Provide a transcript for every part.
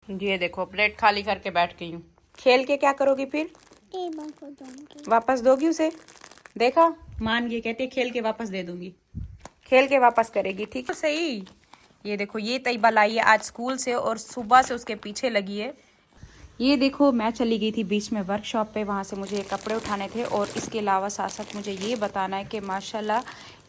ये देखो प्लेट खाली करके बैठ गई हूँ। खेल के क्या करोगी फिर? वापस दोगी उसे? देखा, मान गई, कहते खेल के वापस दे दूंगी। खेल के वापस करेगी, ठीक है सही। ये देखो ये तैयबा लाई है आज स्कूल से और सुबह से उसके पीछे लगी है। ये देखो मैं चली गई थी बीच में वर्कशॉप पे, वहाँ से मुझे कपड़े उठाने थे और इसके अलावा साथ साथ मुझे ये बताना है कि माशाल्लाह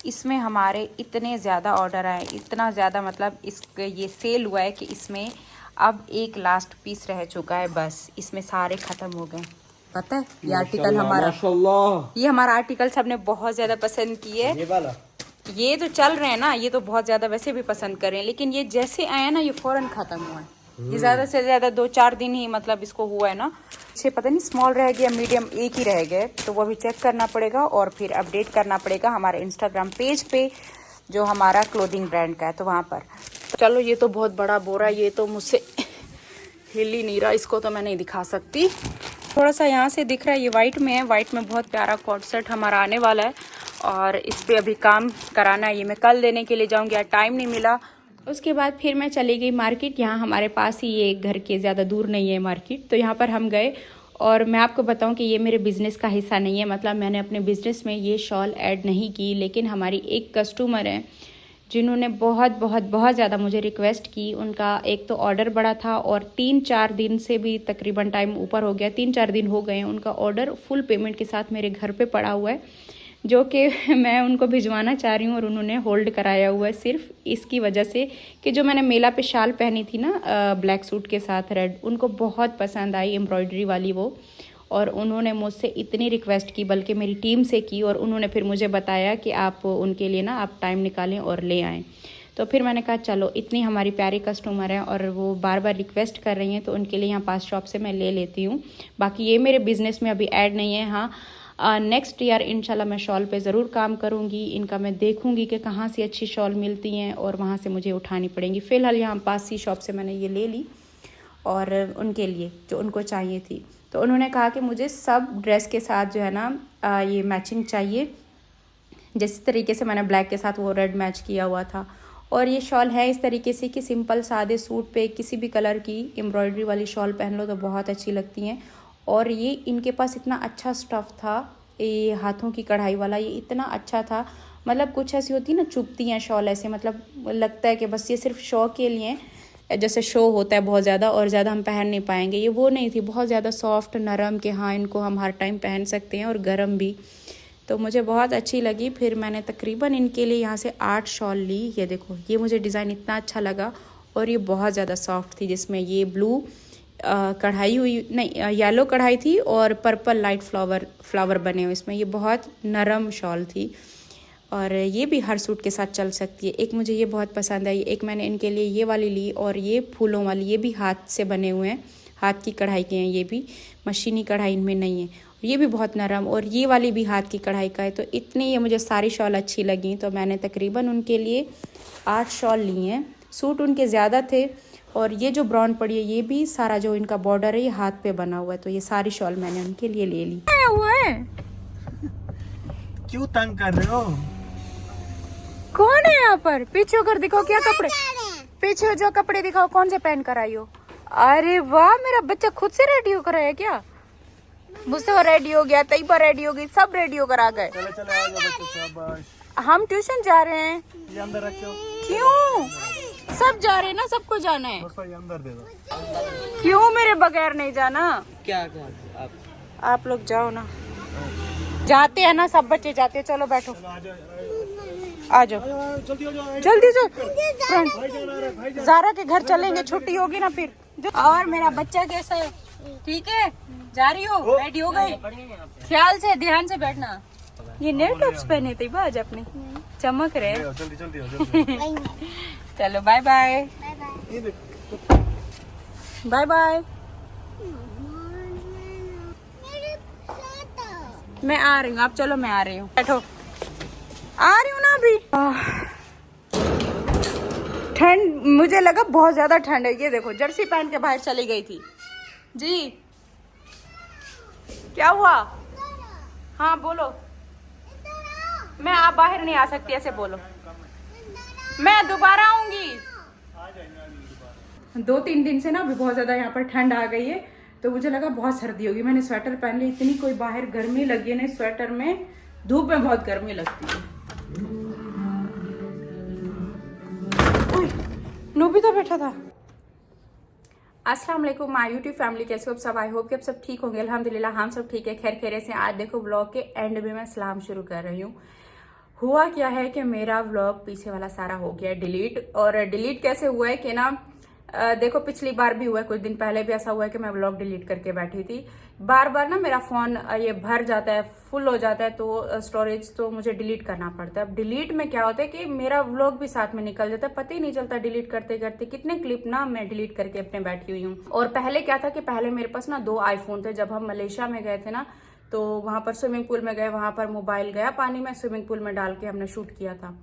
इसमें हमारे इतने ज़्यादा ऑर्डर आए, इतना ज़्यादा मतलब इस ये सेल हुआ है कि इसमें अब एक लास्ट पीस रह चुका है, बस इसमें सारे ख़त्म हो गए। पता है ये आर्टिकल हमारा, ये हमारा आर्टिकल सबने बहुत ज़्यादा पसंद किए। ये तो चल रहे हैं ना, ये तो बहुत ज़्यादा वैसे भी पसंद कर रहे हैं, लेकिन ये जैसे आया ना ये फ़ौरन ख़त्म हुआ है। ये ज़्यादा से ज़्यादा 2-4 दिन ही मतलब इसको हुआ है ना। अच्छे पता नहीं स्मॉल रह गया मीडियम एक ही रह गए, तो वो भी चेक करना पड़ेगा और फिर अपडेट करना पड़ेगा हमारे इंस्टाग्राम पेज पे जो हमारा क्लोथिंग ब्रांड का है, तो वहाँ पर। चलो ये तो बहुत बड़ा बोरा, ये तो मुझसे हिल ही नहीं रहा, इसको तो मैं नहीं दिखा सकती। थोड़ा सा यहाँ से दिख रहा है, ये वाइट में है, वाइट में बहुत प्यारा कॉर्ड सेट हमारा आने वाला है और इस पे अभी काम कराना है। ये मैं कल देने के लिए जाऊँगी, यार टाइम नहीं मिला। उसके बाद फिर मैं चली गई मार्केट, यहाँ हमारे पास ही ये घर के ज़्यादा दूर नहीं है मार्केट, तो यहाँ पर हम गए। और मैं आपको बताऊं कि ये मेरे बिज़नेस का हिस्सा नहीं है, मतलब मैंने अपने बिज़नेस में ये शॉल ऐड नहीं की, लेकिन हमारी एक कस्टमर है जिन्होंने बहुत ज़्यादा मुझे रिक्वेस्ट की। उनका एक तो ऑर्डर बड़ा था और 3-4 दिन से भी तकरीबन टाइम ऊपर हो गया, 3-4 दिन हो गए हैं, उनका ऑर्डर फुल पेमेंट के साथ मेरे घर पे पड़ा हुआ है, जो कि मैं उनको भिजवाना चाह रही हूँ और उन्होंने होल्ड कराया हुआ है सिर्फ इसकी वजह से कि जो मैंने मेला पे शाल पहनी थी ना ब्लैक सूट के साथ रेड, उनको बहुत पसंद आई एम्ब्रॉयडरी वाली वो, और उन्होंने मुझसे इतनी रिक्वेस्ट की, बल्कि मेरी टीम से की, और उन्होंने फिर मुझे बताया कि आप उनके लिए ना आप टाइम निकालें और ले आएँ। तो फिर मैंने कहा चलो, इतनी हमारी प्यारी कस्टमर है और वो बार बार रिक्वेस्ट कर रही हैं, तो उनके लिए यहाँ पास शॉप से मैं ले लेती हूँ। बाकी ये मेरे बिज़नेस में अभी ऐड नहीं है। हाँ, नेक्स्ट ईयर इंशाल्लाह मैं शॉल पे ज़रूर काम करूँगी, इनका मैं देखूँगी कि कहाँ से अच्छी शॉल मिलती हैं और वहाँ से मुझे उठानी पड़ेंगी। फ़िलहाल यहाँ पास ही शॉप से मैंने ये ले ली और उनके लिए जो उनको चाहिए थी, तो उन्होंने कहा कि मुझे सब ड्रेस के साथ जो है ना ये मैचिंग चाहिए, जिस तरीके से मैंने ब्लैक के साथ वो रेड मैच किया हुआ था। और ये शॉल है इस तरीके से कि सिंपल सादे सूट पे किसी भी कलर की एम्ब्रॉयडरी वाली शॉल पहन लो तो बहुत अच्छी लगती हैं। और ये इनके पास इतना अच्छा स्टफ़ था, ये हाथों की कढ़ाई वाला, ये इतना अच्छा था, मतलब कुछ ऐसी होती है ना चुभती हैं शॉल ऐसे, मतलब लगता है कि बस ये सिर्फ शो के लिए, जैसे शो होता है बहुत ज़्यादा और ज़्यादा हम पहन नहीं पाएंगे, ये वो नहीं थी, बहुत ज़्यादा सॉफ्ट नरम कि हाँ इनको हम हर टाइम पहन सकते हैं और गर्म भी, तो मुझे बहुत अच्छी लगी। फिर मैंने तकरीबन इनके लिए यहाँ से 8 शॉल ली। ये देखो, ये मुझे डिज़ाइन इतना अच्छा लगा और ये बहुत ज़्यादा सॉफ्ट थी, जिसमें ये ब्लू कढ़ाई हुई, नहीं येलो कढ़ाई थी और पर्पल लाइट फ्लावर बने हुए इसमें, ये बहुत नरम शॉल थी और ये भी हर सूट के साथ चल सकती है। एक मुझे ये बहुत पसंद आई, एक मैंने इनके लिए ये वाली ली और ये फूलों वाली, ये भी हाथ से बने हुए हैं, हाथ की कढ़ाई के हैं, ये भी मशीनी कढ़ाई इनमें नहीं है, ये भी बहुत नरम, और ये वाली भी हाथ की कढ़ाई का है। तो इतनी ये मुझे सारी शॉल अच्छी लगी, तो मैंने तकरीबन उनके लिए 8 शॉल ली हैं। सूट उनके ज़्यादा थे और ये जो ब्राउन पड़ी है ये भी सारा जो इनका बॉर्डर है ये हाथ पे बना हुआ है, तो ये सारी शॉल मैंने उनके लिए ले ली। हुआ है क्यों तंग कर रहे हो? कौन है यहाँ पर? पीछे होकर दिखाओ क्या कपड़े, पीछे जो कपड़े दिखाओ कौन से पहन कर आई हो। अरे वाह, मेरा बच्चा खुद से रेडी होकर आया क्या? मुझसे रेडी हो गया, तैयबा रेडी हो गई, सब रेडी होकर आ गए। चले चले आ जाओ बच्चों, शाबाश। हम ट्यूशन जा रहे हैं। ये अंदर रखो। क्यों? सब जा रहे हैं ना, सबको जाना है। दोस्तों ये अंदर दे दो। क्यों मेरे बगैर नहीं जाना? क्या आप लोग जाओ ना, जाते हैं ना सब बच्चे जाते हैं। चलो बैठो, आ जाओ जल्दी फ्रेंड, ज़ारा के घर चलेंगे, छुट्टी होगी ना फिर। और मेरा बच्चा कैसा है? ठीक है, जा रही हो? रेडी हो गए? ख्याल से ध्यान से बैठना। ये नेल टॉप्स पहने थे आज अपने, चमक रहे। जल्दी चलो बाय बाय बाय बाय। मैं आ रही हूँ, आप चलो, मैं आ रही हूँ, बैठो, आ रही हूँ ना अभी। ठंड, मुझे लगा बहुत ज्यादा ठंड है। ये देखो जर्सी पहन के बाहर चली गई थी जी। क्या हुआ? हाँ बोलो। मैं आप बाहर नहीं आ सकती, ऐसे बोलो। मैं दोबारा आऊंगी। 2-3 दिन से ना अभी बहुत ज़्यादा यहाँ पर ठंड आ गई है, तो मुझे लगा बहुत सर्दी होगी। मैंने स्वेटर पहन ली, इतनी कोई बाहर गर्मी लगी है ना स्वेटर में, धूप में बहुत गर्मी लगती है। नूबी तो बैठा था। अस्सलाम वालेकुम माय यूट्यूब फैमिली, कैसे हो आप सब? आई होप कि आप सब ठीक होंगे। अल्हम्दुलिल्लाह हम सब ठीक है, खैर खैरियत से। आज देखो व्लॉग के एंड में मैं सलाम शुरू कर रही हूँ। हुआ क्या है कि मेरा व्लॉग पीछे वाला सारा हो गया डिलीट। और डिलीट कैसे हुआ है कि ना, देखो पिछली बार भी हुआ है, कुछ दिन पहले भी ऐसा हुआ है कि मैं व्लॉग डिलीट करके बैठी थी। बार बार ना मेरा फोन ये भर जाता है, फुल हो जाता है, तो स्टोरेज, तो मुझे डिलीट करना पड़ता है। अब डिलीट में क्या होता है कि मेरा व्लॉग भी साथ में निकल जाता है, पता ही नहीं चलता डिलीट करते करते कितने क्लिप ना मैं डिलीट करके अपने बैठी हुई हूँ। और पहले क्या था कि पहले मेरे पास ना 2 आईफोन थे। जब हम मलेशिया में गए थे ना, तो वहां पर स्विमिंग पूल में गए, वहां पर मोबाइल गया पानी में, स्विमिंग पूल में डाल के हमने शूट किया था।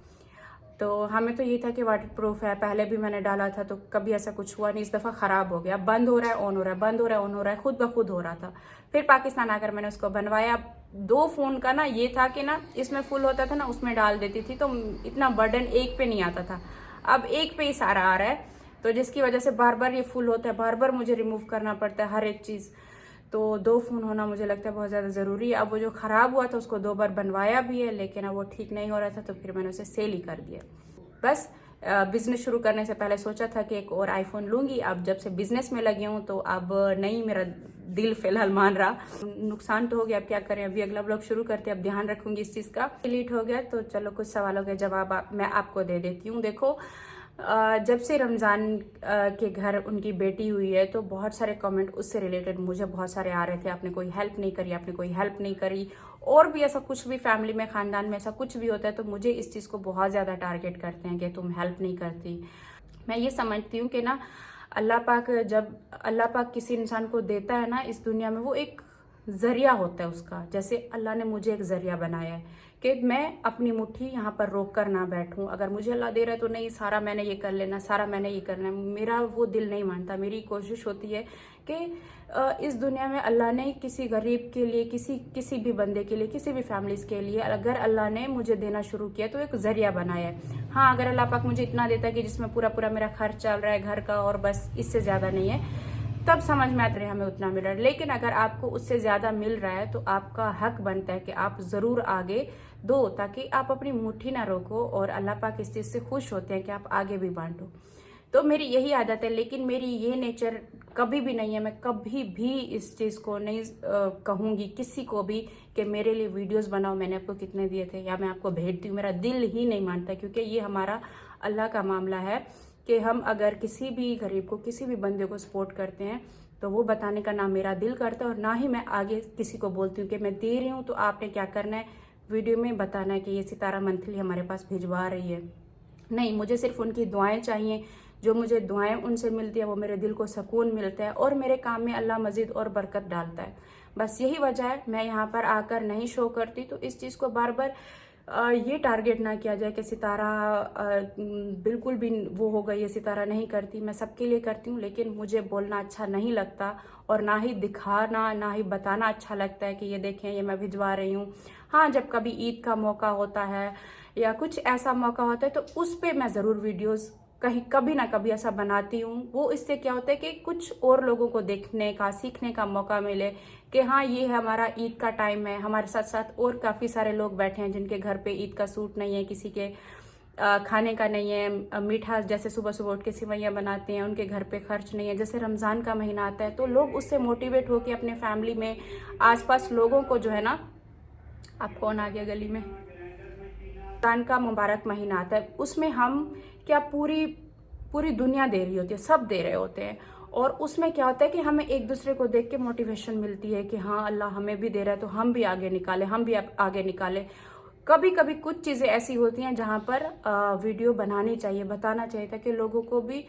तो हमें तो ये था कि वाटर प्रूफ है, पहले भी मैंने डाला था तो कभी ऐसा कुछ हुआ नहीं। इस दफ़ा ख़राब हो गया, बंद हो रहा है ऑन हो रहा है, बंद हो रहा है ऑन हो रहा है, खुद ब खुद हो रहा था। फिर पाकिस्तान आकर मैंने उसको बनवाया। 2 फ़ोन का ना ये था कि ना इसमें फुल होता था ना, उसमें डाल देती थी, तो इतना बर्डन एक पे नहीं आता था। अब एक पे ही सारा आ रहा है, तो जिसकी वजह से बार बार ये फुल होता है, बार बार मुझे रिमूव करना पड़ता है हर एक चीज़। तो 2 फ़ोन होना मुझे लगता है बहुत ज़्यादा ज़रूरी है। अब वो जो ख़राब हुआ था उसको 2 बार बनवाया भी है, लेकिन अब वो ठीक नहीं हो रहा था, तो फिर मैंने उसे सेल ही कर दिया। बस बिजनेस शुरू करने से पहले सोचा था कि एक और आईफोन लूंगी। अब जब से बिजनेस में लगी हूँ तो अब नहीं मेरा दिल फिलहाल मान रहा। नुकसान तो हो गया, अब क्या करें। अभी अगला ब्लॉग शुरू करते हैं, अब ध्यान रखूंगी इस चीज़ का। डिलीट हो गया तो चलो कुछ सवालों के जवाब मैं आपको दे देती हूँ। देखो, जब से रमज़ान के घर उनकी बेटी हुई है तो बहुत सारे कमेंट उससे रिलेटेड मुझे बहुत सारे आ रहे थे। आपने कोई हेल्प नहीं करी, आपने कोई हेल्प नहीं करी। और भी ऐसा कुछ भी फैमिली में, ख़ानदान में ऐसा कुछ भी होता है तो मुझे इस चीज़ को बहुत ज़्यादा टारगेट करते हैं कि तुम हेल्प नहीं करती। मैं ये समझती हूँ कि ना अल्लाह पाक, जब अल्लाह पाक किसी इंसान को देता है ना इस दुनिया में, वो एक ज़रिया होता है उसका। जैसे अल्लाह ने मुझे एक ज़रिया बनाया है कि मैं अपनी मुट्ठी यहाँ पर रोक कर ना बैठूं। अगर मुझे अल्लाह दे रहा है तो नहीं सारा मैंने ये कर लेना, सारा मैंने ये करना है, मेरा वो दिल नहीं मानता। मेरी कोशिश होती है कि इस दुनिया में अल्लाह ने किसी गरीब के लिए, किसी भी बंदे के लिए, किसी भी फैमिलीज के लिए अगर अल्लाह ने मुझे देना शुरू किया तो एक ज़रिया बनाया है। हाँ, अगर अल्लाह पाक मुझे इतना देता है कि जिसमें पूरा पूरा मेरा खर्च चल रहा है घर का और बस, इससे ज़्यादा नहीं है, तब समझ में आता है हमें उतना मिल रहा है। लेकिन अगर आपको उससे ज़्यादा मिल रहा है तो आपका हक बनता है कि आप ज़रूर आगे दो, ताकि आप अपनी मुट्ठी ना रोको। और अल्लाह पाक इस चीज़ से खुश होते हैं कि आप आगे भी बांटो। तो मेरी यही आदत है, लेकिन मेरी ये नेचर कभी भी नहीं है। मैं कभी भी इस चीज़ को नहीं कहूँगी किसी को भी कि मेरे लिए वीडियोस बनाओ, मैंने आपको कितने दिए थे या मैं आपको भेजती हूँ। मेरा दिल ही नहीं मानता, क्योंकि ये हमारा अल्लाह का मामला है कि हम अगर किसी भी गरीब को, किसी भी बंदे को सपोर्ट करते हैं तो वो बताने का ना मेरा दिल करता है और ना ही मैं आगे किसी को बोलती हूँ कि मैं दे रही हूँ तो आपने क्या करना है, वीडियो में बताना है कि ये सितारा मंथली हमारे पास भिजवा रही है। नहीं, मुझे सिर्फ उनकी दुआएं चाहिए। जो मुझे दुआएं उनसे मिलती है वो मेरे दिल को सुकून मिलता है और मेरे काम में अल्लाह मजीद और बरकत डालता है। बस यही वजह है मैं यहाँ पर आकर नहीं शो करती। तो इस चीज़ को बार बार ये टारगेट ना किया जाए कि सितारा बिल्कुल भी वो हो गई है, सितारा नहीं करती। मैं सबके लिए करती हूँ, लेकिन मुझे बोलना अच्छा नहीं लगता और ना ही दिखाना, ना ही बताना अच्छा लगता है कि ये देखें ये मैं भिजवा रही हूँ। हाँ, जब कभी ईद का मौका होता है या कुछ ऐसा मौका होता है तो उस पर मैं ज़रूर वीडियोज़ कहीं कभी ना कभी ऐसा बनाती हूँ। वो इससे क्या होता है कि कुछ और लोगों को देखने का, सीखने का मौका मिले कि हाँ ये हमारा ईद का टाइम है। हमारे साथ साथ और काफ़ी सारे लोग बैठे हैं जिनके घर पे ईद का सूट नहीं है, किसी के खाने का नहीं है, मीठा जैसे सुबह सुबह उठ के सिवैयाँ बनाते हैं, उनके घर पे खर्च नहीं है। जैसे रमज़ान का महीना आता है तो लोग उससे मोटिवेट होकर अपने फैमिली में, आसपास लोगों को जो है ना, आप कौन आ गया गली में, रमज़ान का मुबारक महीना आता है, उसमें हम क्या पूरी दुनिया दे रही होती है, सब दे रहे होते हैं। और उसमें क्या होता है कि हमें एक दूसरे को देख के मोटिवेशन मिलती है कि हाँ अल्लाह हमें भी दे रहा है तो हम भी आगे निकालें, हम भी आगे निकालें। कभी कभी कुछ चीज़ें ऐसी होती हैं जहाँ पर वीडियो बनानी चाहिए, बताना चाहिए, ताकि लोगों को भी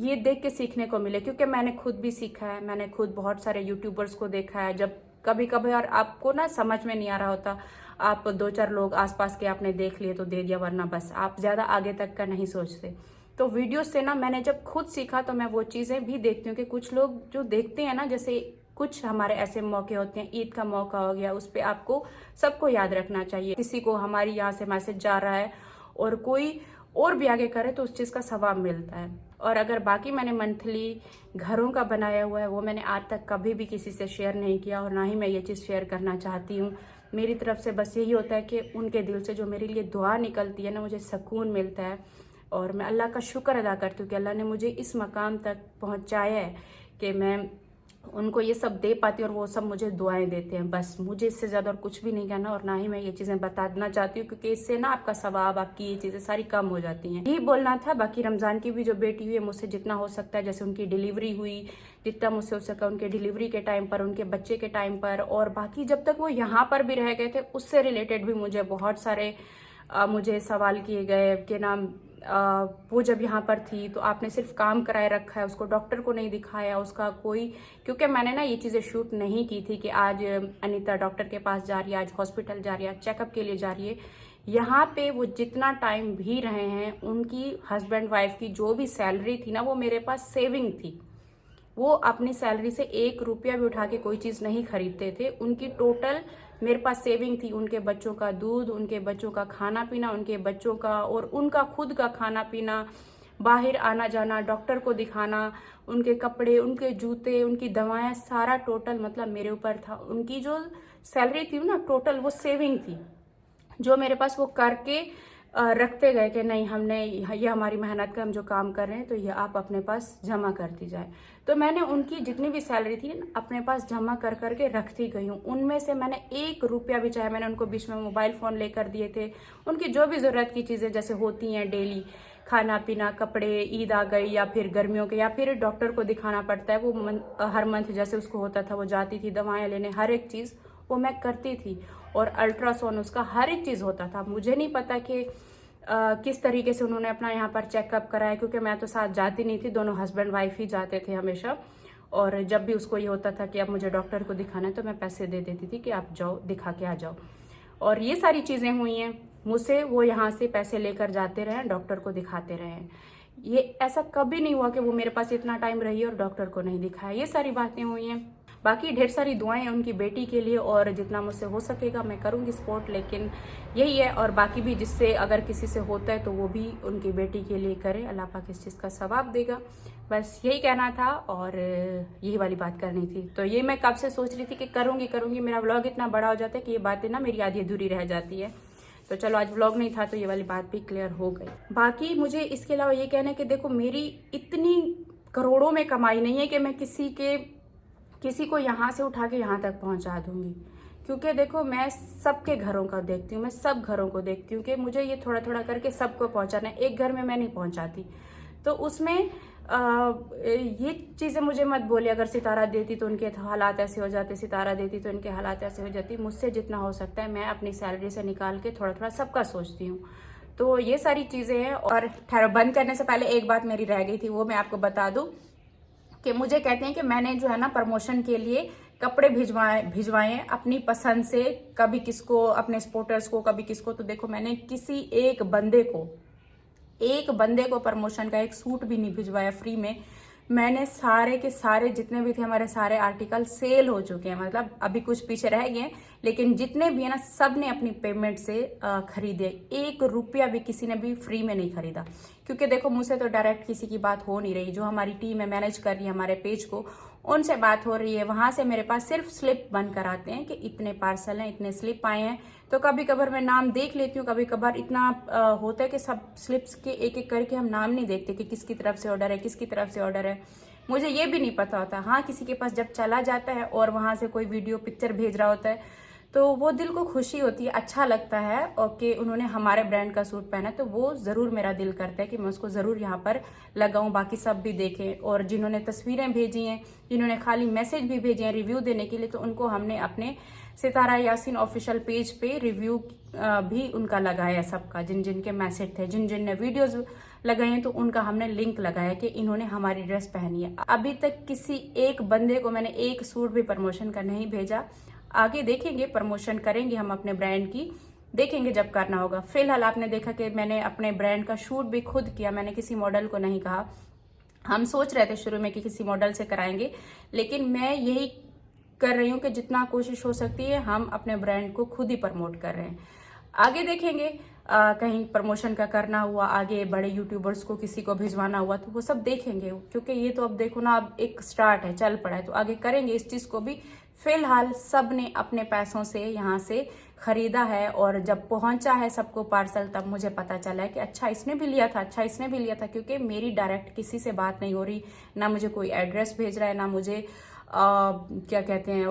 ये देख के सीखने को मिले। क्योंकि मैंने खुद भी सीखा है, मैंने खुद बहुत सारे यूट्यूबर्स को देखा है। जब कभी कभी और आपको ना समझ में नहीं आ रहा होता, आप 2-4 लोग आसपास के आपने देख लिए तो दे दिया, वरना बस आप ज़्यादा आगे तक का नहीं सोचते। तो वीडियो से ना मैंने जब खुद सीखा तो मैं वो चीज़ें भी देखती हूँ कि कुछ लोग जो देखते हैं ना, जैसे कुछ हमारे ऐसे मौके होते हैं, ईद का मौका हो गया, उस पर आपको सबको याद रखना चाहिए। किसी को हमारी यहाँ से मैसेज जा रहा है और कोई और भी आगे करे तो उस चीज़ का सवाब मिलता है। और अगर बाकी मैंने मंथली घरों का बनाया हुआ है वो मैंने आज तक कभी भी किसी से शेयर नहीं किया और ना ही मैं ये चीज़ शेयर करना चाहती हूँ। मेरी तरफ से बस यही होता है कि उनके दिल से जो मेरे लिए दुआ निकलती है ना, मुझे सुकून मिलता है और मैं अल्लाह का शुक्र अदा करती हूँ कि अल्लाह ने मुझे इस मकाम तक पहुँचाया है कि मैं उनको ये सब दे पाती हूँ और वो सब मुझे दुआएं देते हैं। बस मुझे इससे ज़्यादा और कुछ भी नहीं कहना और ना ही मैं ये चीज़ें बताना चाहती हूँ, क्योंकि इससे ना आपका सवाब, आपकी ये चीज़ें सारी कम हो जाती हैं। यही बोलना था। बाकी रमज़ान की भी जो बेटी हुई है, मुझसे जितना हो सकता है, जैसे उनकी डिलीवरी हुई, जितना मुझसे हो सका उनके डिलीवरी के टाइम पर, उनके बच्चे के टाइम पर, और बाकी जब तक वो यहाँ पर भी रह गए थे उससे रिलेटेड भी मुझे बहुत सारे मुझे सवाल किए गए कि नाम वो जब यहाँ पर थी तो आपने सिर्फ काम कराए रखा है, उसको डॉक्टर को नहीं दिखाया, उसका कोई, क्योंकि मैंने ना ये चीज़ें शूट नहीं की थी कि आज अनीता डॉक्टर के पास जा रही है, आज हॉस्पिटल जा रही है, चेकअप के लिए जा रही है। यहाँ पे वो जितना टाइम भी रहे हैं, उनकी हस्बैंड वाइफ की जो भी सैलरी थी ना, वो मेरे पास सेविंग थी। वो अपनी सैलरी से 1 रुपया भी उठा के कोई चीज़ नहीं खरीदते थे। उनकी टोटल मेरे पास सेविंग थी, उनके बच्चों का दूध, उनके बच्चों का खाना पीना, उनके बच्चों का और उनका खुद का खाना पीना, बाहर आना जाना, डॉक्टर को दिखाना, उनके कपड़े, उनके जूते, उनकी दवाएं, सारा टोटल मतलब मेरे ऊपर था। उनकी जो सैलरी थी ना टोटल, वो सेविंग थी जो मेरे पास वो करके रखते गए कि नहीं, हमने ये हमारी मेहनत का हम जो काम कर रहे हैं तो ये आप अपने पास जमा करती जाए। तो मैंने उनकी जितनी भी सैलरी थी अपने पास जमा कर करके रखती गई हूँ। उनमें से मैंने 1 रुपया भी, चाहे मैंने उनको बीच में मोबाइल फ़ोन लेकर दिए थे, उनकी जो भी ज़रूरत की चीज़ें जैसे होती हैं डेली, खाना पीना, कपड़े, ईद आ गई या फिर गर्मियों के, या फिर डॉक्टर को दिखाना पड़ता है, वो हर मंथ जैसे उसको होता था वो जाती थी दवाएँ लेने, हर एक चीज़ वो मैं करती थी। और अल्ट्रासाउंड उसका हर एक चीज़ होता था। मुझे नहीं पता कि किस तरीके से उन्होंने अपना यहाँ पर चेकअप कराया, क्योंकि मैं तो साथ जाती नहीं थी, दोनों हस्बैंड वाइफ ही जाते थे हमेशा। और जब भी उसको ये होता था कि अब मुझे डॉक्टर को दिखाना है तो मैं पैसे दे देती थी कि आप जाओ दिखा के आ जाओ। और ये सारी चीज़ें हुई हैं मुझसे, वो यहाँ से पैसे लेकर जाते रहे, डॉक्टर को दिखाते रहे। ये ऐसा कभी नहीं हुआ कि वो मेरे पास इतना टाइम रही और डॉक्टर को नहीं दिखाया। ये सारी बातें हुई हैं। बाकी ढेर सारी दुआएं हैं उनकी बेटी के लिए और जितना मुझसे हो सकेगा मैं करूँगी सपोर्ट, लेकिन यही है। और बाकी भी जिससे अगर किसी से होता है तो वो भी उनकी बेटी के लिए करे, अल्लाह पाक इस चीज़ का सवाब देगा। बस यही कहना था और यही वाली बात करनी थी। तो ये मैं कब से सोच रही थी कि करूँगी, मेरा व्लॉग इतना बड़ा हो जाता है कि ये बातें ना मेरी आधी अधूरी रह जाती है। तो चलो आज व्लॉग नहीं था तो ये वाली बात भी क्लियर हो गई। बाकी मुझे इसके अलावा ये कहना है कि देखो, मेरी इतनी करोड़ों में कमाई नहीं है कि मैं किसी को यहाँ से उठा के यहाँ तक पहुँचा दूंगी, क्योंकि देखो मैं सबके घरों का देखती हूँ, मैं सब घरों को देखती हूँ कि मुझे ये थोड़ा थोड़ा करके सबको पहुँचाना है। एक घर में मैं नहीं पहुँचाती, तो उसमें ये चीज़ें मुझे मत बोले, अगर सितारा देती तो उनके हालात ऐसे हो जाते, सितारा देती तो इनके हालात ऐसे हो जाती। मुझसे जितना हो सकता है मैं अपनी सैलरी से निकाल के थोड़ा थोड़ा सबका सोचती हूँ। तो ये सारी चीज़ें हैं। और ठहरो, बंद करने से पहले एक बात मेरी रह गई थी, वो मैं आपको बता दूँ कि मुझे कहते हैं कि मैंने जो है ना प्रमोशन के लिए कपड़े भिजवाए अपनी पसंद से, कभी किसको, अपने सपोर्टर्स को, कभी किसको। तो देखो, मैंने किसी एक बंदे को प्रमोशन का एक सूट भी नहीं भिजवाया फ्री में। मैंने सारे के सारे जितने भी थे, हमारे सारे आर्टिकल सेल हो चुके हैं, मतलब अभी कुछ पीछे रह गए हैं, लेकिन जितने भी है ना सब ने अपनी पेमेंट से खरीदे। 1 रुपया भी किसी ने भी फ्री में नहीं खरीदा, क्योंकि देखो मुझसे तो डायरेक्ट किसी की बात हो नहीं रही। जो हमारी टीम है मैनेज कर रही है हमारे पेज को, उनसे बात हो रही है। वहां से मेरे पास सिर्फ स्लिप बन कर आते हैं कि इतने पार्सल हैं, इतने स्लिप आए हैं। तो कभी कभार मैं नाम देख लेती हूँ, कभी कभार इतना होता है कि सब स्लिप्स के एक एक करके हम नाम नहीं देखते कि किसकी तरफ से ऑर्डर है, किसकी तरफ से ऑर्डर है। मुझे ये भी नहीं पता होता। हाँ, किसी के पास जब चला जाता है और वहां से कोई वीडियो पिक्चर भेज रहा होता है तो वो दिल को खुशी होती है, अच्छा लगता है। और कि उन्होंने हमारे ब्रांड का सूट पहना, तो वो ज़रूर मेरा दिल करता है कि मैं उसको ज़रूर यहाँ पर लगाऊं, बाकी सब भी देखें। और जिन्होंने तस्वीरें भेजी हैं, जिन्होंने खाली मैसेज भी भेजे हैं रिव्यू देने के लिए, तो उनको हमने अपने सितारा यासीन ऑफिशियल पेज पे रिव्यू भी उनका लगाया सबका। जिन जिन के मैसेज थे, जिन जिन ने वीडियोज़ लगाए हैं, तो उनका हमने लिंक लगाया कि इन्होंने हमारी ड्रेस पहनी है। अभी तक किसी एक बंदे को मैंने एक सूट भी प्रमोशन का नहीं भेजा। आगे देखेंगे, प्रमोशन करेंगे हम अपने ब्रांड की, देखेंगे जब करना होगा। फिलहाल आपने देखा कि मैंने अपने ब्रांड का शूट भी खुद किया, मैंने किसी मॉडल को नहीं कहा। हम सोच रहे थे शुरू में कि किसी मॉडल से कराएंगे, लेकिन मैं यही कर रही हूँ कि जितना कोशिश हो सकती है हम अपने ब्रांड को खुद ही प्रमोट कर रहे हैं। आगे देखेंगे, कहीं प्रमोशन का करना हुआ, आगे बड़े यूट्यूबर्स को किसी को भिजवाना हुआ, तो वो सब देखेंगे, क्योंकि ये तो अब देखो ना, अब एक स्टार्ट है, चल पड़ा है, तो आगे करेंगे इस चीज को भी। फिलहाल सब ने अपने पैसों से यहाँ से खरीदा है, और जब पहुंचा है सबको पार्सल, तब मुझे पता चला है कि अच्छा इसने भी लिया था, अच्छा इसने भी लिया था, क्योंकि मेरी डायरेक्ट किसी से बात नहीं हो रही, ना मुझे कोई एड्रेस भेज रहा है, ना मुझे क्या कहते हैं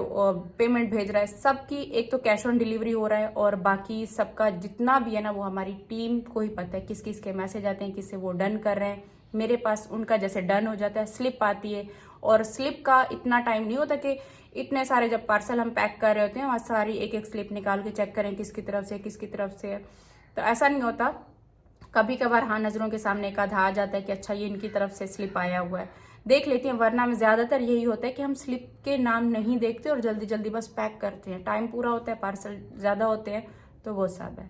पेमेंट भेज रहा है। सबकी एक तो कैश ऑन डिलीवरी हो रहा है, और बाकी सबका जितना भी है ना, वो हमारी टीम को ही पता है किस किस के मैसेज आते हैं, किससे वो डन कर रहे हैं। मेरे पास उनका जैसे डन हो जाता है, स्लिप आती है, और स्लिप का इतना टाइम नहीं होता कि इतने सारे जब पार्सल हम पैक कर रहे होते हैं, वहाँ सारी एक एक स्लिप निकाल के चेक करें किसकी तरफ से किसकी तरफ से है, तो ऐसा नहीं होता। कभी कभार हाँ, नजरों के सामने एक आधा आ जाता है कि अच्छा ये इनकी तरफ से स्लिप आया हुआ है, देख लेती हैं, वरना में ज्यादातर यही होता है कि हम स्लिप के नाम नहीं देखते और जल्दी जल्दी बस पैक करते हैं। टाइम पूरा होता है, पार्सल ज्यादा होते हैं, तो वो सब है।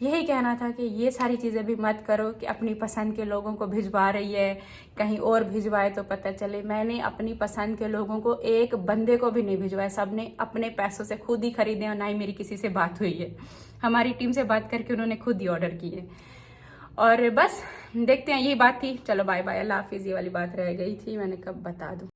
यही कहना था कि ये सारी चीजें भी मत करो कि अपनी पसंद के लोगों को भिजवा रही है, कहीं और भिजवाए तो पता चले। मैंने अपनी पसंद के लोगों को एक बंदे को भी नहीं भिजवाया, सबने अपने पैसों से खुद ही खरीदे, और ना ही मेरी किसी से बात हुई है। हमारी टीम से बात करके उन्होंने खुद ही ऑर्डर किए। और बस देखते हैं, यही बात थी। चलो बाय बाय, अल्लाह हाफिज। ये वाली बात रह गई थी, मैंने कब बता दूं।